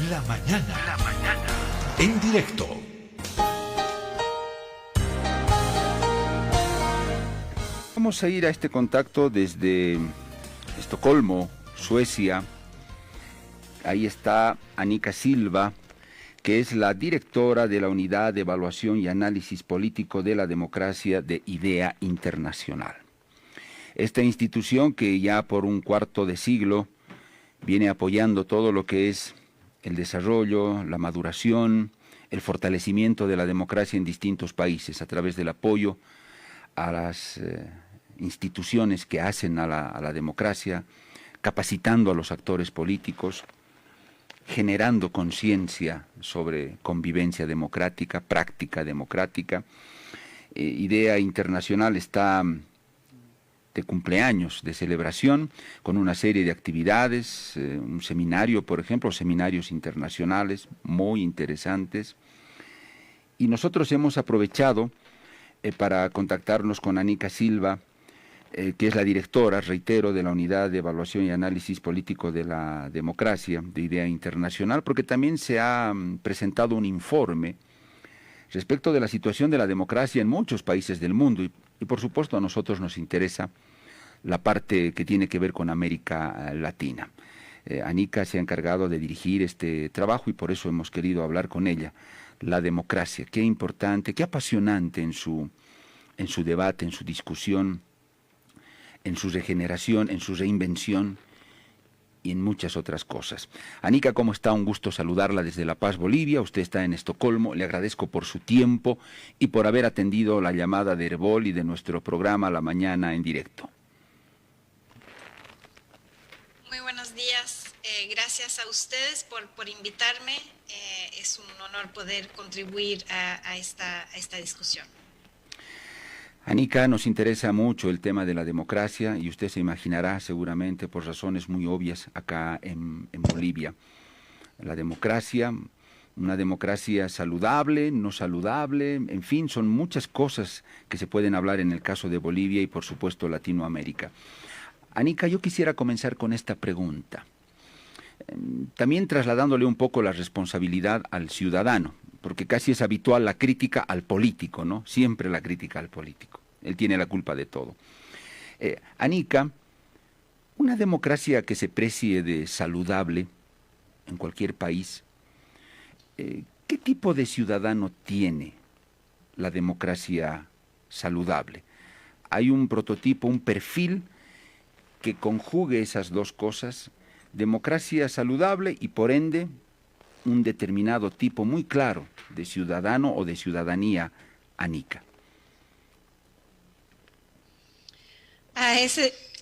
La mañana. La mañana. En directo. Vamos a ir a este contacto desde Estocolmo, Suecia. Ahí está Annika Silva, que es la directora de la Unidad de Evaluación y Análisis Político de la Democracia de IDEA Internacional. Esta institución que ya por un cuarto de siglo viene apoyando todo lo que es el desarrollo, la maduración, el fortalecimiento de la democracia en distintos países a través del apoyo a las instituciones que hacen a la democracia, capacitando a los actores políticos, generando conciencia sobre convivencia democrática, práctica democrática. IDEA Internacional está de cumpleaños, de celebración, con una serie de actividades, un seminario, por ejemplo, seminarios internacionales muy interesantes. Y nosotros hemos aprovechado para contactarnos con Annika Silva, que es la directora, reitero, de la Unidad de Evaluación y Análisis Político de la Democracia de IDEA Internacional, porque también se ha presentado un informe respecto de la situación de la democracia en muchos países del mundo y por supuesto a nosotros nos interesa la parte que tiene que ver con América Latina. Annika se ha encargado de dirigir este trabajo y por eso hemos querido hablar con ella. La democracia, qué importante, qué apasionante en su debate, en su discusión, en su regeneración, en su reinvención y en muchas otras cosas. Annika, ¿cómo está? Un gusto saludarla desde La Paz, Bolivia. Usted está en Estocolmo. Le agradezco por su tiempo y por haber atendido la llamada de Herbol y de nuestro programa La Mañana en Directo. Muy buenos días. Gracias a ustedes por invitarme. Es un honor poder contribuir a esta discusión. Annika, nos interesa mucho el tema de la democracia y usted se imaginará seguramente por razones muy obvias acá en Bolivia. La democracia, una democracia saludable, no saludable, en fin, son muchas cosas que se pueden hablar en el caso de Bolivia y por supuesto Latinoamérica. Annika, yo quisiera comenzar con esta pregunta, también trasladándole un poco la responsabilidad al ciudadano, porque casi es habitual la crítica al político, ¿no? Siempre la crítica al político. Él tiene la culpa de todo. Annika, una democracia que se precie de saludable en cualquier país, ¿qué tipo de ciudadano tiene la democracia saludable? ¿Hay un prototipo, un perfil que conjugue esas dos cosas? Democracia saludable y por ende un determinado tipo muy claro de ciudadano o de ciudadanía, Annika.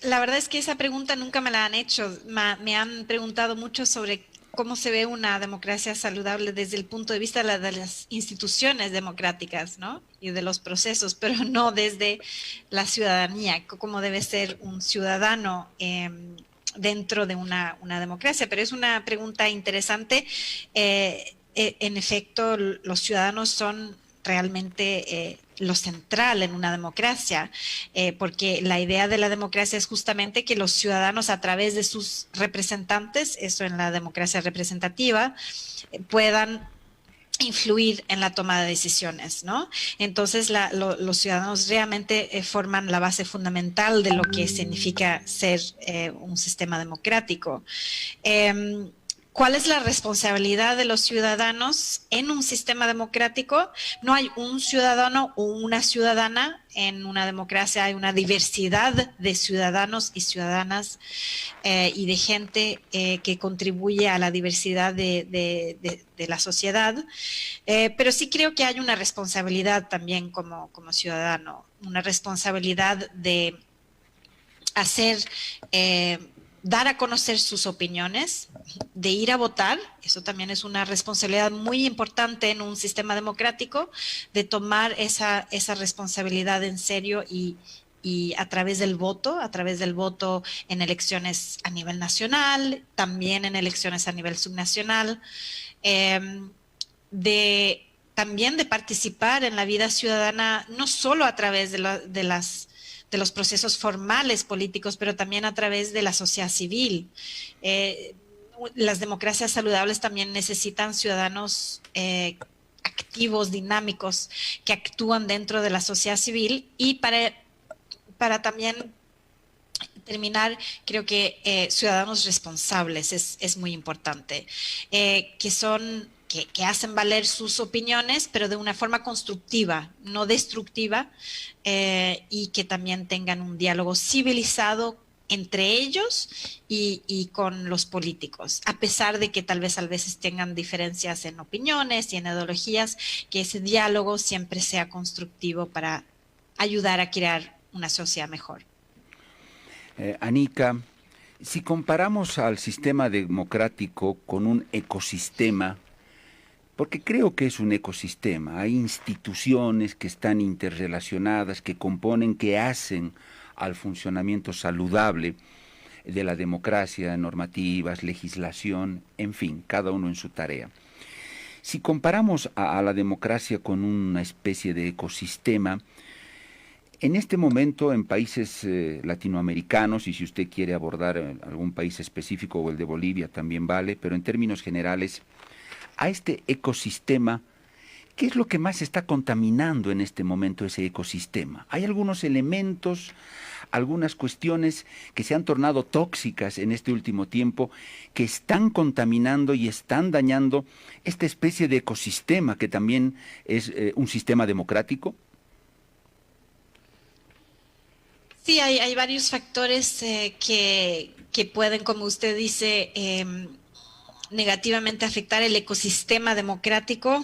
La verdad es que esa pregunta nunca me la han hecho. Me han preguntado mucho sobre cómo se ve una democracia saludable desde el punto de vista de las instituciones democráticas, ¿no? Y de los procesos, pero no desde la ciudadanía, cómo debe ser un ciudadano dentro de una democracia. Pero es una pregunta interesante. En efecto, los ciudadanos son realmente lo central en una democracia, porque la idea de la democracia es justamente que los ciudadanos a través de sus representantes, eso en la democracia representativa, puedan influir en la toma de decisiones, ¿no? Entonces los ciudadanos realmente forman la base fundamental de lo que significa ser un sistema democrático. ¿Cuál es la responsabilidad de los ciudadanos en un sistema democrático? No hay un ciudadano o una ciudadana. En una democracia hay una diversidad de ciudadanos y ciudadanas y de gente que contribuye a la diversidad de la sociedad. Pero sí creo que hay una responsabilidad también como ciudadano, una responsabilidad de hacer... dar a conocer sus opiniones, de ir a votar, eso también es una responsabilidad muy importante en un sistema democrático, de tomar esa responsabilidad en serio y a través del voto en elecciones a nivel nacional, también en elecciones a nivel subnacional, también de participar en la vida ciudadana, no solo a través de los procesos formales políticos, pero también a través de la sociedad civil. las democracias saludables también necesitan ciudadanos activos, dinámicos, que actúan dentro de la sociedad civil. Y para también terminar, creo que ciudadanos responsables es muy importante, que hacen valer sus opiniones, pero de una forma constructiva, no destructiva, y que también tengan un diálogo civilizado entre ellos y con los políticos, a pesar de que tal vez a veces tengan diferencias en opiniones y en ideologías, que ese diálogo siempre sea constructivo para ayudar a crear una sociedad mejor. Anika, si comparamos al sistema democrático con un ecosistema, porque creo que es un ecosistema, hay instituciones que están interrelacionadas, que componen, que hacen al funcionamiento saludable de la democracia, normativas, legislación, en fin, cada uno en su tarea. Si comparamos a la democracia con una especie de ecosistema, en este momento en países latinoamericanos, y si usted quiere abordar algún país específico o el de Bolivia también vale, pero en términos generales, a este ecosistema, ¿qué es lo que más está contaminando en este momento ese ecosistema? Hay algunos elementos, algunas cuestiones que se han tornado tóxicas en este último tiempo, que están contaminando y están dañando esta especie de ecosistema que también es un sistema democrático. Sí, hay varios factores que pueden, como usted dice, negativamente afectar el ecosistema democrático.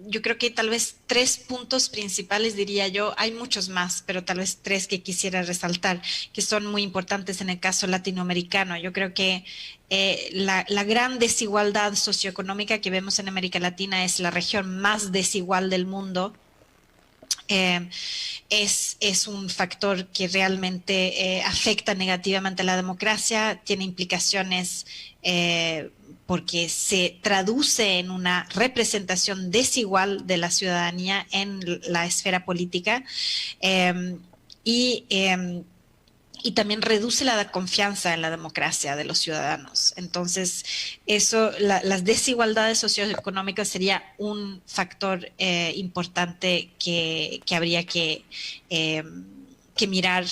Yo creo que tal vez 3 puntos principales, diría yo. Hay muchos más, pero tal vez 3 que quisiera resaltar, que son muy importantes en el caso latinoamericano. Yo creo que la gran desigualdad socioeconómica que vemos en América Latina es la región más desigual del mundo. Es un factor que realmente afecta negativamente a la democracia, tiene implicaciones porque se traduce en una representación desigual de la ciudadanía en la esfera política, y también reduce la confianza en la democracia de los ciudadanos. Entonces, las desigualdades socioeconómicas sería un factor importante que habría que mirar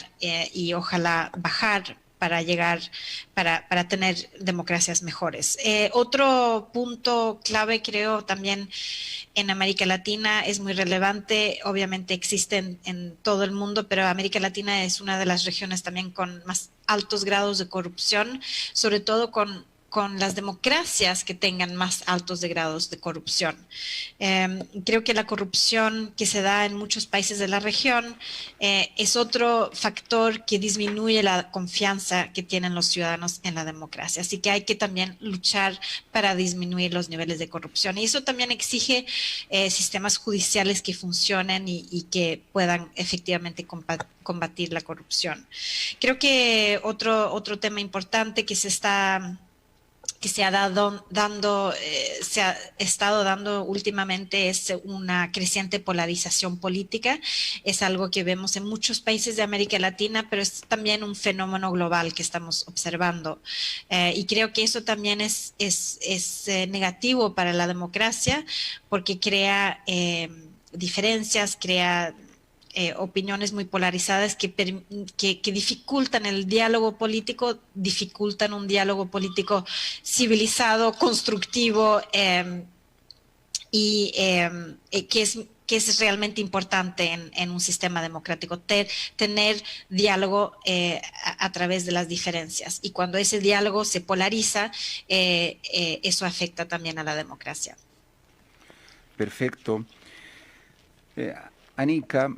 y ojalá bajar para tener democracias mejores. Otro punto clave, creo, también en América Latina es muy relevante. Obviamente existen en todo el mundo, pero América Latina es una de las regiones también con más altos grados de corrupción, sobre todo con las democracias que tengan más altos grados de corrupción. Creo que la corrupción que se da en muchos países de la región es otro factor que disminuye la confianza que tienen los ciudadanos en la democracia. Así que hay que también luchar para disminuir los niveles de corrupción. Y eso también exige sistemas judiciales que funcionen y que puedan efectivamente combatir la corrupción. Creo que otro tema importante que se ha estado dando últimamente es una creciente polarización política. Es algo que vemos en muchos países de América Latina, pero es también un fenómeno global que estamos observando. Y creo que eso también es negativo para la democracia, porque crea diferencias, crea opiniones muy polarizadas que dificultan el diálogo político, dificultan un diálogo político civilizado, constructivo, y que es realmente importante en un sistema democrático, tener diálogo a través de las diferencias. Y cuando ese diálogo se polariza, eso afecta también a la democracia. Perfecto. Anika,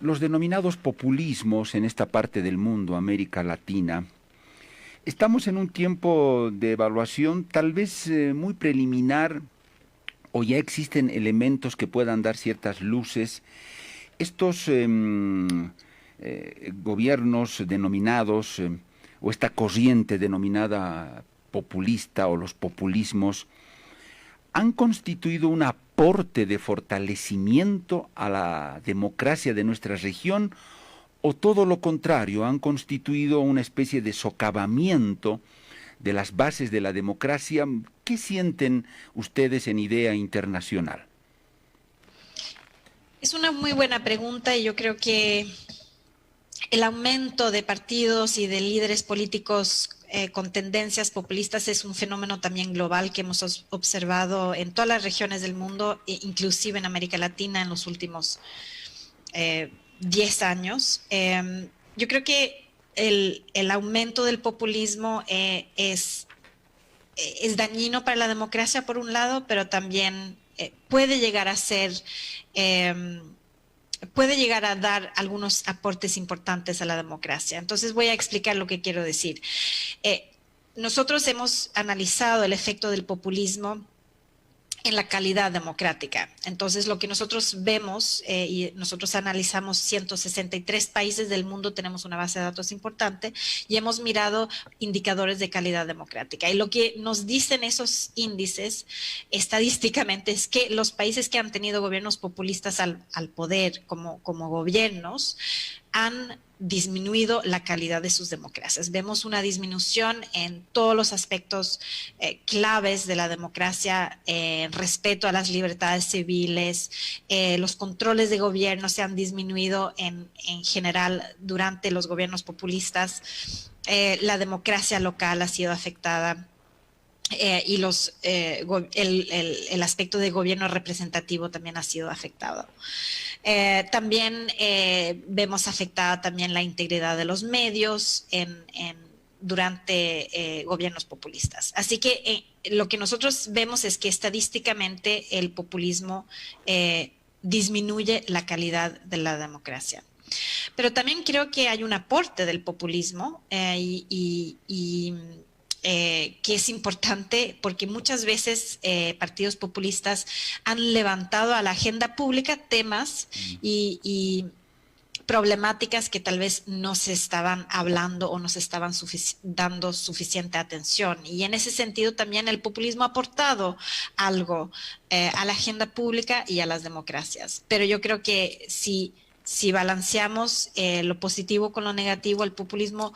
los denominados populismos en esta parte del mundo, América Latina, estamos en un tiempo de evaluación tal vez muy preliminar, o ya existen elementos que puedan dar ciertas luces. Estos gobiernos denominados, o esta corriente denominada populista o los populismos, han constituido un aporte de fortalecimiento a la democracia de nuestra región, o todo lo contrario, han constituido una especie de socavamiento de las bases de la democracia. ¿Qué sienten ustedes en Idea Internacional? Es una muy buena pregunta y yo creo que el aumento de partidos y de líderes políticos con tendencias populistas es un fenómeno también global que hemos observado en todas las regiones del mundo, inclusive en América Latina en los últimos 10 años. Yo creo que el aumento del populismo es dañino para la democracia por un lado, pero también puede llegar a ser... puede llegar a dar algunos aportes importantes a la democracia. Entonces voy a explicar lo que quiero decir. Nosotros hemos analizado el efecto del populismo en la calidad democrática. Entonces, lo que nosotros vemos, y nosotros analizamos 163 países del mundo, tenemos una base de datos importante, y hemos mirado indicadores de calidad democrática. Y lo que nos dicen esos índices estadísticamente es que los países que han tenido gobiernos populistas al poder como gobiernos han disminuido la calidad de sus democracias. Vemos una disminución en todos los aspectos claves de la democracia, respeto a las libertades civiles, los controles de gobierno se han disminuido en general durante los gobiernos populistas, la democracia local ha sido afectada. Y el aspecto de gobierno representativo también ha sido afectado. También vemos afectada también la integridad de los medios durante gobiernos populistas. Así que lo que nosotros vemos es que estadísticamente el populismo disminuye la calidad de la democracia. Pero también creo que hay un aporte del populismo que es importante porque muchas veces partidos populistas han levantado a la agenda pública temas y problemáticas que tal vez no se estaban hablando o no se estaban dando suficiente atención. Y en ese sentido también el populismo ha aportado algo a la agenda pública y a las democracias. Pero yo creo que si balanceamos lo positivo con lo negativo, el populismo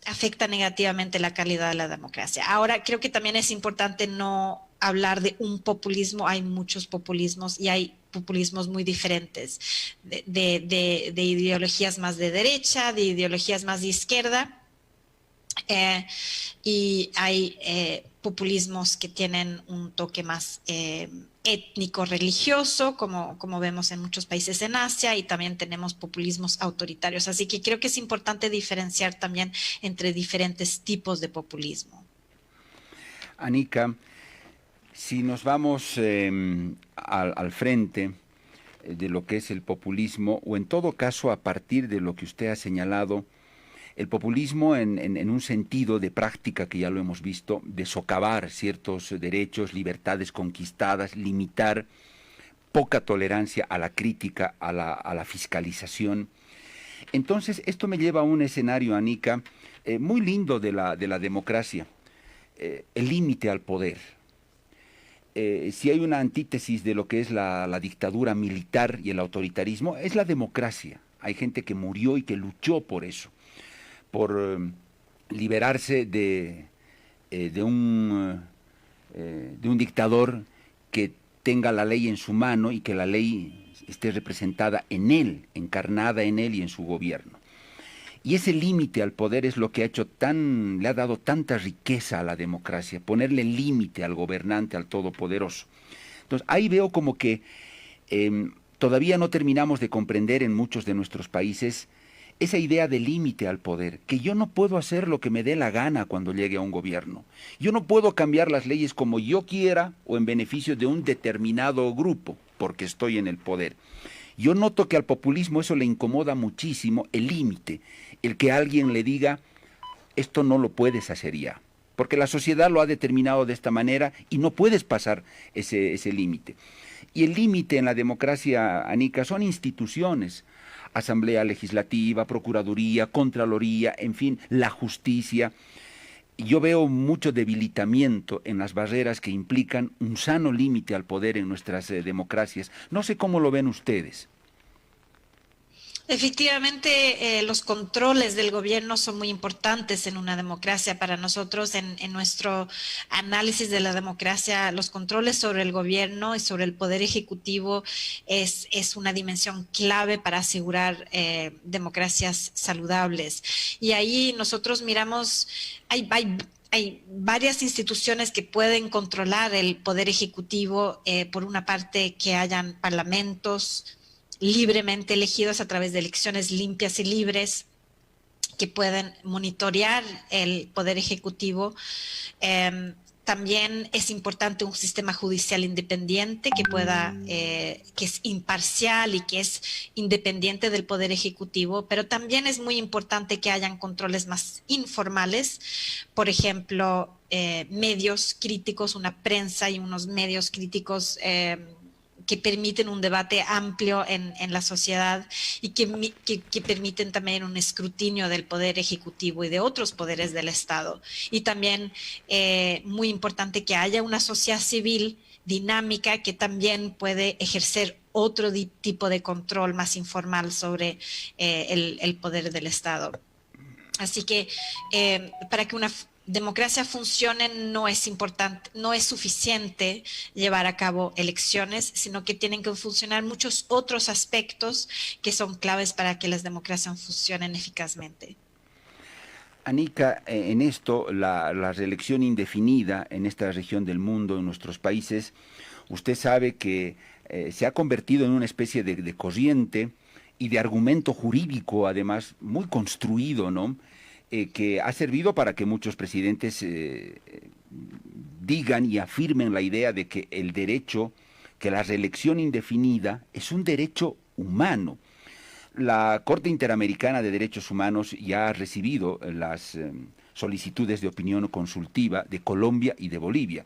afecta negativamente la calidad de la democracia. Ahora, creo que también es importante no hablar de un populismo, hay muchos populismos y hay populismos muy diferentes, de ideologías más de derecha, de ideologías más de izquierda, y hay populismos que tienen un toque más étnico-religioso, como vemos en muchos países en Asia, y también tenemos populismos autoritarios. Así que creo que es importante diferenciar también entre diferentes tipos de populismo. Anika, si nos vamos al frente de lo que es el populismo, o en todo caso a partir de lo que usted ha señalado, el populismo en un sentido de práctica que ya lo hemos visto, de socavar ciertos derechos, libertades conquistadas, limitar, poca tolerancia a la crítica, a la fiscalización. Entonces, esto me lleva a un escenario, Anika, muy lindo de la democracia, el límite al poder. Si hay una antítesis de lo que es la dictadura militar y el autoritarismo, es la democracia. Hay gente que murió y que luchó por eso, por liberarse de un dictador que tenga la ley en su mano y que la ley esté representada en él, encarnada en él y en su gobierno. Y ese límite al poder es lo que le ha dado tanta riqueza a la democracia, ponerle límite al gobernante, al todopoderoso. Entonces, ahí veo como que todavía no terminamos de comprender en muchos de nuestros países esa idea de límite al poder, que yo no puedo hacer lo que me dé la gana cuando llegue a un gobierno. Yo no puedo cambiar las leyes como yo quiera o en beneficio de un determinado grupo, porque estoy en el poder. Yo noto que al populismo eso le incomoda muchísimo, el límite, el que alguien le diga, esto no lo puedes hacer ya, porque la sociedad lo ha determinado de esta manera y no puedes pasar ese límite. Y el límite en la democracia, Anika, son instituciones. Asamblea Legislativa, Procuraduría, Contraloría, en fin, la justicia. Yo veo mucho debilitamiento en las barreras que implican un sano límite al poder en nuestras democracias. No sé cómo lo ven ustedes. Efectivamente, los controles del gobierno son muy importantes en una democracia. Para nosotros, en nuestro análisis de la democracia, los controles sobre el gobierno y sobre el poder ejecutivo es una dimensión clave para asegurar democracias saludables. Y ahí nosotros miramos, hay varias instituciones que pueden controlar el poder ejecutivo, por una parte que hayan parlamentos libremente elegidos a través de elecciones limpias y libres que pueden monitorear el poder ejecutivo. También es importante un sistema judicial independiente que es imparcial y que es independiente del poder ejecutivo, pero también es muy importante que hayan controles más informales, por ejemplo, medios críticos, una prensa y unos medios críticos que permiten un debate amplio en la sociedad y que permiten también un escrutinio del poder ejecutivo y de otros poderes del Estado. Y también muy importante que haya una sociedad civil dinámica que también puede ejercer otro tipo de control más informal sobre el poder del Estado. Así que para que una democracia funcione no es importante, no es suficiente llevar a cabo elecciones, sino que tienen que funcionar muchos otros aspectos que son claves para que las democracias funcionen eficazmente. Anika, en esto, la reelección indefinida en esta región del mundo, en nuestros países, usted sabe que se ha convertido en una especie de corriente y de argumento jurídico, además, muy construido, ¿no? Que ha servido para que muchos presidentes digan y afirmen la idea de que el derecho, que la reelección indefinida es un derecho humano. La Corte Interamericana de Derechos Humanos ya ha recibido las solicitudes de opinión consultiva de Colombia y de Bolivia,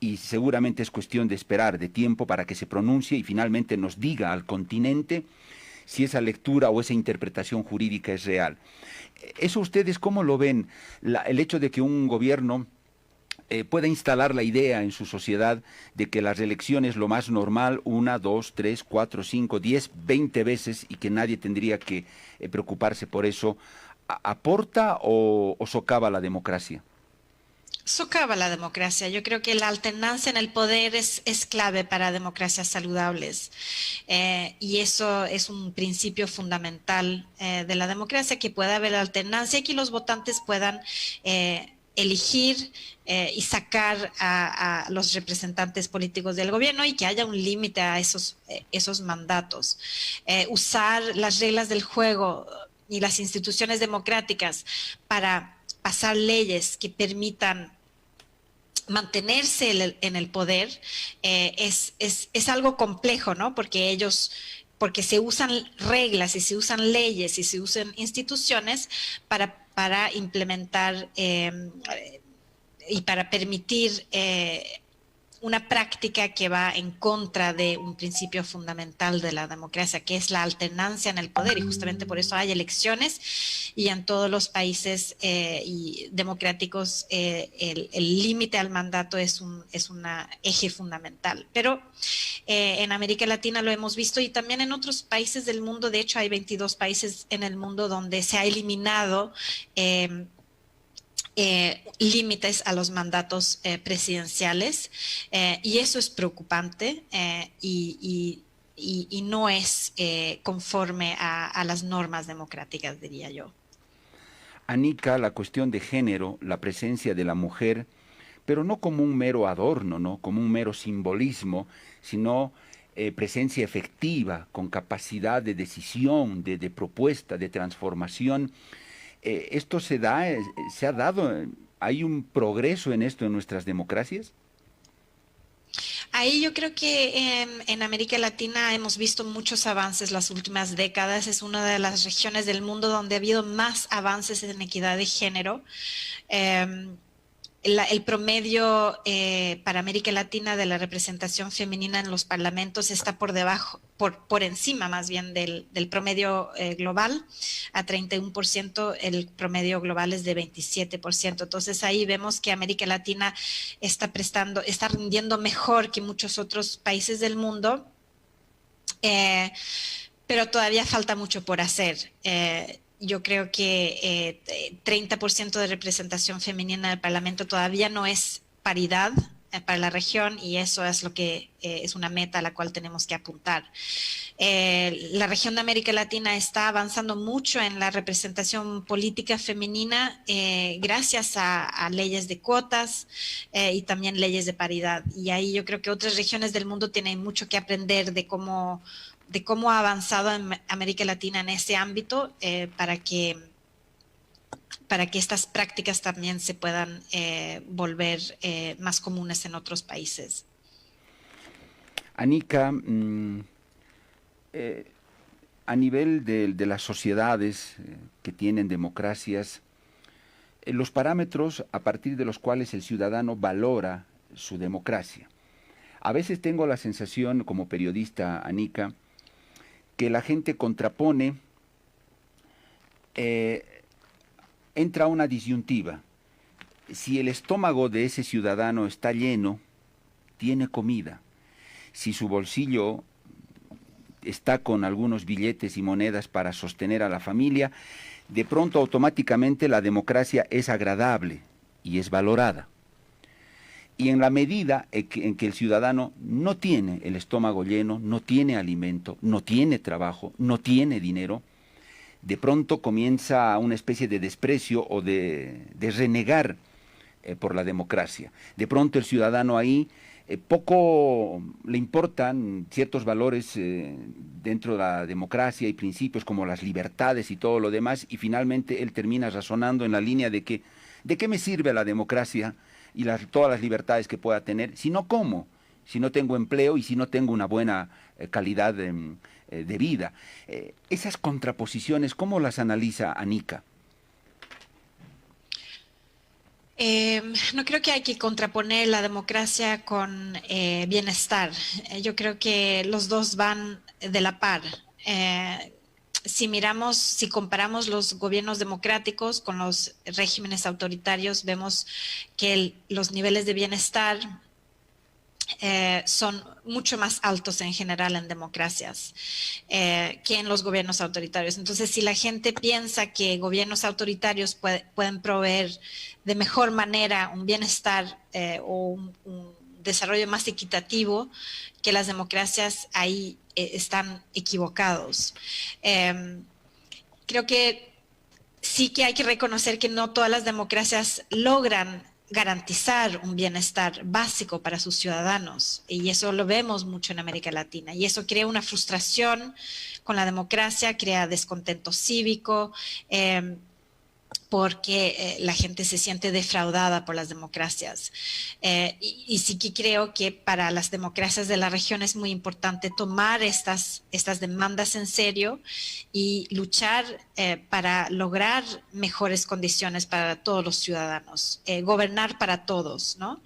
y seguramente es cuestión de esperar, de tiempo, para que se pronuncie y finalmente nos diga al continente si esa lectura o esa interpretación jurídica es real. ¿Eso ustedes cómo lo ven? El hecho de que un gobierno pueda instalar la idea en su sociedad de que la reelección es lo más normal, 1, 2, 3, 4, 5, 10, 20 veces, y que nadie tendría que preocuparse por eso, ¿aporta o socava la democracia? Socava la democracia. Yo creo que la alternancia en el poder es clave para democracias saludables. Y eso es un principio fundamental de la democracia, que pueda haber alternancia y que los votantes puedan elegir y sacar a los representantes políticos del gobierno y que haya un límite a esos mandatos. Usar las reglas del juego y las instituciones democráticas para pasar leyes que permitan mantenerse en el poder es algo complejo, ¿no? Porque se usan reglas y se usan leyes y se usan instituciones para implementar y para permitir una práctica que va en contra de un principio fundamental de la democracia, que es la alternancia en el poder, y justamente por eso hay elecciones, y en todos los países democráticos el límite al mandato es un eje fundamental. Pero en América Latina lo hemos visto, y también en otros países del mundo. De hecho, hay 22 países en el mundo donde se ha eliminado límites a los mandatos presidenciales, y eso es preocupante y no es conforme a las normas democráticas, diría yo. Anika, la cuestión de género, la presencia de la mujer, pero no como un mero adorno, ¿no? Como un mero simbolismo, sino presencia efectiva, con capacidad de decisión, de propuesta, de transformación. ¿Esto se ha dado? ¿Hay un progreso en esto en nuestras democracias? Ahí yo creo que en América Latina hemos visto muchos avances las últimas décadas. Es una de las regiones del mundo donde ha habido más avances en equidad de género. El promedio para América Latina de la representación femenina en los parlamentos está por debajo, por encima más bien del promedio global, a 31%, el promedio global es de 27%. Entonces ahí vemos que América Latina está rindiendo mejor que muchos otros países del mundo. pero todavía falta mucho por hacer. Yo creo que 30% de representación femenina en el Parlamento todavía no es paridad para la región, y eso es lo que es una meta a la cual tenemos que apuntar. La región de América Latina está avanzando mucho en la representación política femenina gracias a leyes de cuotas y también leyes de paridad. Y ahí yo creo que otras regiones del mundo tienen mucho que aprender de cómo ha avanzado en América Latina en ese ámbito para que estas prácticas también se puedan volver más comunes en otros países. Anika, a nivel de las sociedades que tienen democracias, los parámetros a partir de los cuales el ciudadano valora su democracia. A veces tengo la sensación, como periodista, Anika, que la gente contrapone, entra una disyuntiva. Si el estómago de ese ciudadano está lleno, tiene comida. Si su bolsillo está con algunos billetes y monedas para sostener a la familia, de pronto automáticamente la democracia es agradable y es valorada. Y en la medida en que el ciudadano no tiene el estómago lleno, no tiene alimento, no tiene trabajo, no tiene dinero, de pronto comienza una especie de desprecio o de renegar por la democracia. De pronto el ciudadano ahí poco le importan ciertos valores dentro de la democracia y principios como las libertades y todo lo demás, y finalmente él termina razonando en la línea de que ¿de qué me sirve la democracia y todas las libertades que pueda tener si no como, si no tengo empleo y si no tengo una buena calidad de vida? Esas contraposiciones, ¿cómo las analiza Anika? No creo que hay que contraponer la democracia con bienestar. Yo creo que los dos van de la par. Si comparamos los gobiernos democráticos con los regímenes autoritarios, vemos que los niveles de bienestar son mucho más altos en general en democracias que en los gobiernos autoritarios. Entonces, si la gente piensa que gobiernos autoritarios pueden proveer de mejor manera un bienestar o un desarrollo más equitativo que las democracias, ahí están equivocados. Creo que sí que hay que reconocer que no todas las democracias logran garantizar un bienestar básico para sus ciudadanos, y eso lo vemos mucho en América Latina, y eso crea una frustración con la democracia, crea descontento cívico, porque la gente se siente defraudada por las democracias. Y sí que creo que para las democracias de la región es muy importante tomar estas demandas en serio y luchar para lograr mejores condiciones para todos los ciudadanos, gobernar para todos, ¿no?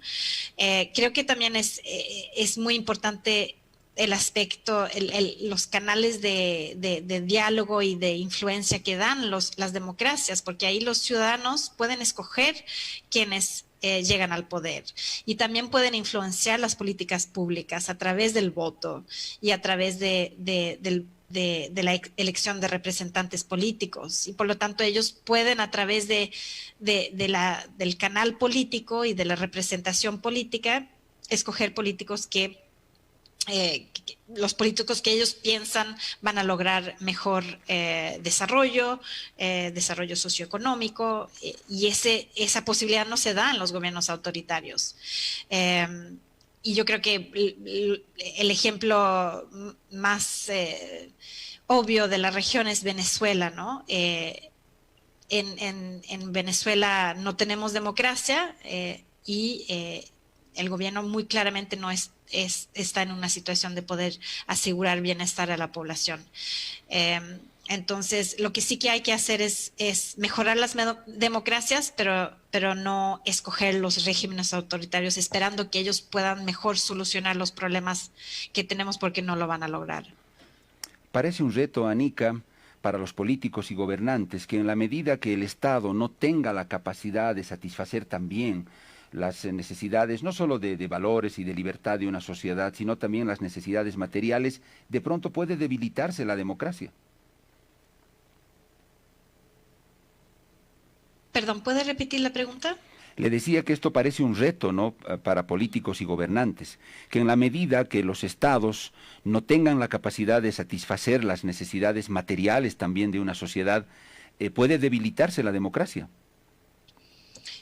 Creo que también es muy importante el aspecto, los canales de diálogo y de influencia que dan las democracias, porque ahí los ciudadanos pueden escoger quienes llegan al poder, y también pueden influenciar las políticas públicas a través del voto y a través de la elección de representantes políticos, y por lo tanto ellos pueden a través del canal político y de la representación política escoger políticos los políticos que ellos piensan van a lograr mejor desarrollo socioeconómico, y esa posibilidad no se da en los gobiernos autoritarios. Y yo creo que el ejemplo más obvio de la región es Venezuela, ¿no? En Venezuela no tenemos democracia y el gobierno muy claramente no está en una situación de poder asegurar bienestar a la población. Entonces, lo que sí que hay que hacer es mejorar las democracias, pero no escoger los regímenes autoritarios esperando que ellos puedan mejor solucionar los problemas que tenemos, porque no lo van a lograr. Parece un reto, Anika, para los políticos y gobernantes, que en la medida que el Estado no tenga la capacidad de satisfacer también las necesidades no solo de valores y de libertad de una sociedad, sino también las necesidades materiales, de pronto puede debilitarse la democracia. Perdón, ¿puede repetir la pregunta? Le decía que esto parece un reto, ¿no?, para políticos y gobernantes, que en la medida que los estados no tengan la capacidad de satisfacer las necesidades materiales también de una sociedad, puede debilitarse la democracia.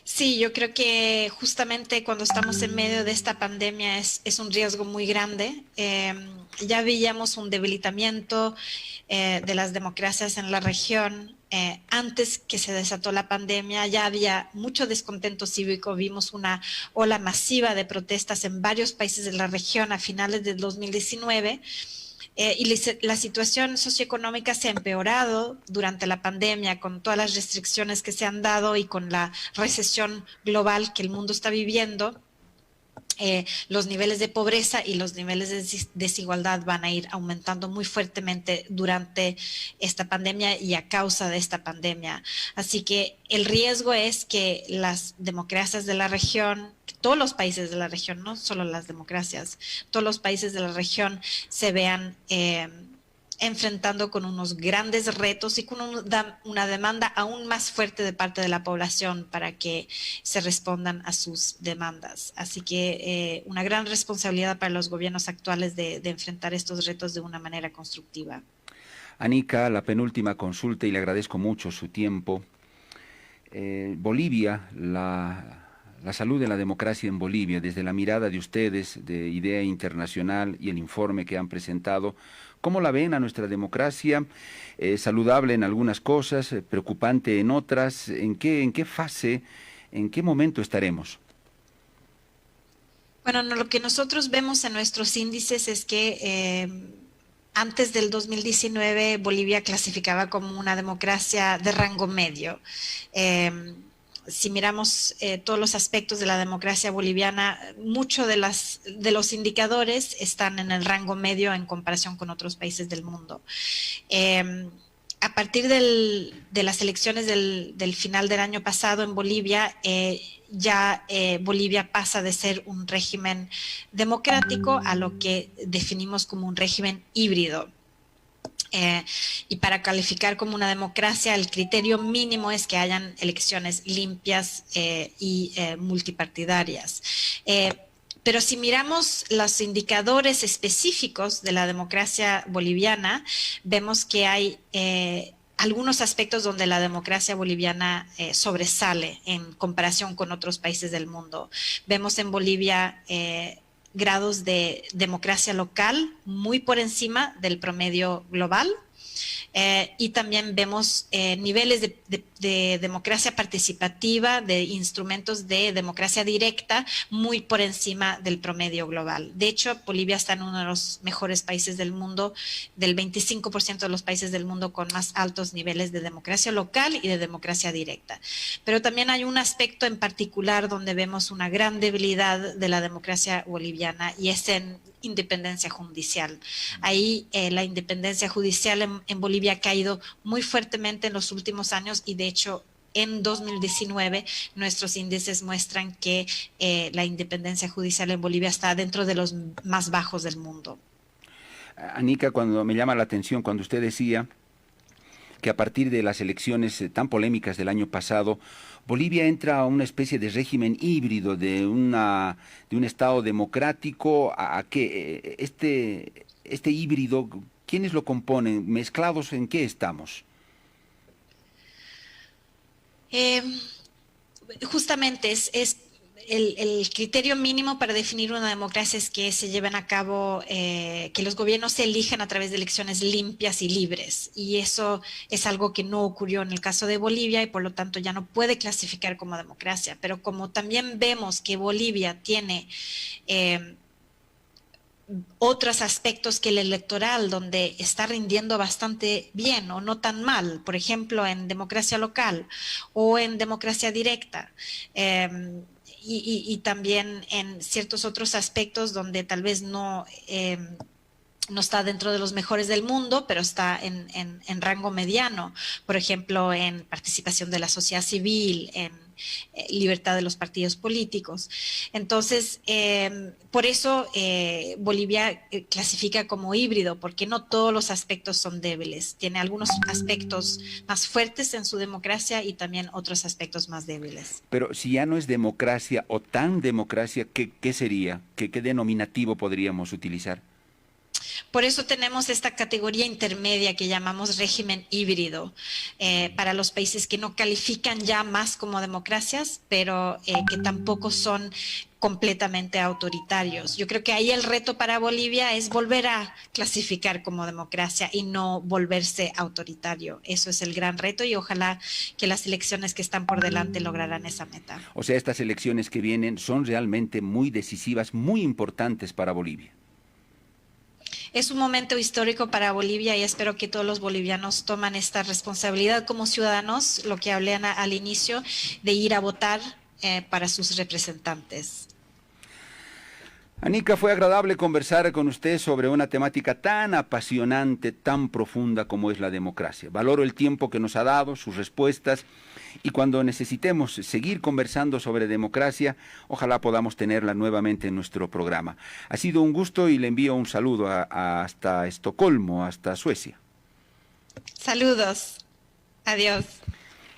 Sí, yo creo que justamente cuando estamos en medio de esta pandemia es un riesgo muy grande. Ya veíamos un debilitamiento de las democracias en la región. Antes que se desató la pandemia ya había mucho descontento cívico, vimos una ola masiva de protestas en varios países de la región a finales del 2019. Y la situación socioeconómica se ha empeorado durante la pandemia con todas las restricciones que se han dado y con la recesión global que el mundo está viviendo. Los niveles de pobreza y los niveles de desigualdad van a ir aumentando muy fuertemente durante esta pandemia y a causa de esta pandemia. Así que el riesgo es que las democracias de la región, todos los países de la región, no solo las democracias, todos los países de la región se vean enfrentando con unos grandes retos y con una demanda aún más fuerte de parte de la población para que se respondan a sus demandas. Así que una gran responsabilidad para los gobiernos actuales de enfrentar estos retos de una manera constructiva. Anica, la penúltima consulta, y le agradezco mucho su tiempo. Bolivia, la salud de la democracia en Bolivia, desde la mirada de ustedes, de Idea Internacional y el informe que han presentado, ¿cómo la ven a nuestra democracia? Saludable en algunas cosas, preocupante en otras. ¿En qué fase, en qué momento estaremos? Bueno, lo que nosotros vemos en nuestros índices es que antes del 2019 Bolivia clasificaba como una democracia de rango medio. Si miramos todos los aspectos de la democracia boliviana, muchos de los indicadores están en el rango medio en comparación con otros países del mundo. A partir de las elecciones del final del año pasado en Bolivia, Bolivia pasa de ser un régimen democrático a lo que definimos como un régimen híbrido. Y para calificar como una democracia, el criterio mínimo es que hayan elecciones limpias y multipartidarias. Pero si miramos los indicadores específicos de la democracia boliviana, vemos que hay algunos aspectos donde la democracia boliviana sobresale en comparación con otros países del mundo. Vemos en Bolivia grados de democracia local muy por encima del promedio global. Y también vemos niveles de democracia participativa, de instrumentos de democracia directa muy por encima del promedio global. De hecho, Bolivia está en uno de los mejores países del mundo, del 25% de los países del mundo con más altos niveles de democracia local y de democracia directa. Pero también hay un aspecto en particular donde vemos una gran debilidad de la democracia boliviana y es en independencia judicial. Ahí la independencia judicial en Bolivia ha caído muy fuertemente en los últimos años y de hecho en 2019 nuestros índices muestran que la independencia judicial en Bolivia está dentro de los más bajos del mundo. Anica, cuando me llama la atención, cuando usted decía que a partir de las elecciones tan polémicas del año pasado, Bolivia entra a una especie de régimen híbrido, de un Estado democrático, a que este híbrido, ¿quiénes lo componen? ¿Mezclados en qué estamos? Justamente es el criterio mínimo para definir una democracia es que se lleven a cabo, que los gobiernos se elijan a través de elecciones limpias y libres. Y eso es algo que no ocurrió en el caso de Bolivia y por lo tanto ya no puede clasificar como democracia. Pero como también vemos que Bolivia tiene otros aspectos que el electoral, donde está rindiendo bastante bien o no tan mal, por ejemplo, en democracia local o en democracia directa. Y también en ciertos otros aspectos donde tal vez no está dentro de los mejores del mundo, pero está en rango mediano, por ejemplo, en participación de la sociedad civil, en libertad de los partidos políticos. Entonces, por eso Bolivia clasifica como híbrido, porque no todos los aspectos son débiles. Tiene algunos aspectos más fuertes en su democracia y también otros aspectos más débiles. Pero si ya no es democracia o tan democracia, ¿qué sería? ¿Qué denominativo podríamos utilizar? Por eso tenemos esta categoría intermedia que llamamos régimen híbrido para los países que no califican ya más como democracias, pero que tampoco son completamente autoritarios. Yo creo que ahí el reto para Bolivia es volver a clasificar como democracia y no volverse autoritario. Eso es el gran reto y ojalá que las elecciones que están por delante lograrán esa meta. O sea, estas elecciones que vienen son realmente muy decisivas, muy importantes para Bolivia. Es un momento histórico para Bolivia y espero que todos los bolivianos toman esta responsabilidad como ciudadanos, lo que hablé al inicio, de ir a votar para sus representantes. Anica, fue agradable conversar con usted sobre una temática tan apasionante, tan profunda como es la democracia. Valoro el tiempo que nos ha dado, sus respuestas, y cuando necesitemos seguir conversando sobre democracia, ojalá podamos tenerla nuevamente en nuestro programa. Ha sido un gusto y le envío un saludo hasta Estocolmo, hasta Suecia. Saludos. Adiós.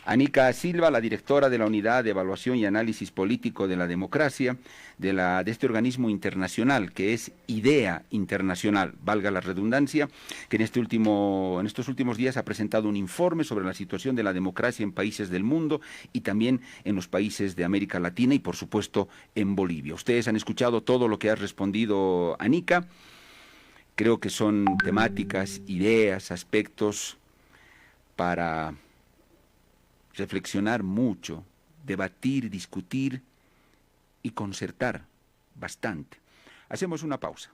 Anica Silva, la directora de la Unidad de Evaluación y Análisis Político de la Democracia, de este organismo internacional, que es IDEA Internacional, valga la redundancia, que en estos últimos días ha presentado un informe sobre la situación de la democracia en países del mundo y también en los países de América Latina y, por supuesto, en Bolivia. Ustedes han escuchado todo lo que ha respondido Anica. Creo que son temáticas, ideas, aspectos para reflexionar mucho, debatir, discutir y concertar bastante. Hacemos una pausa.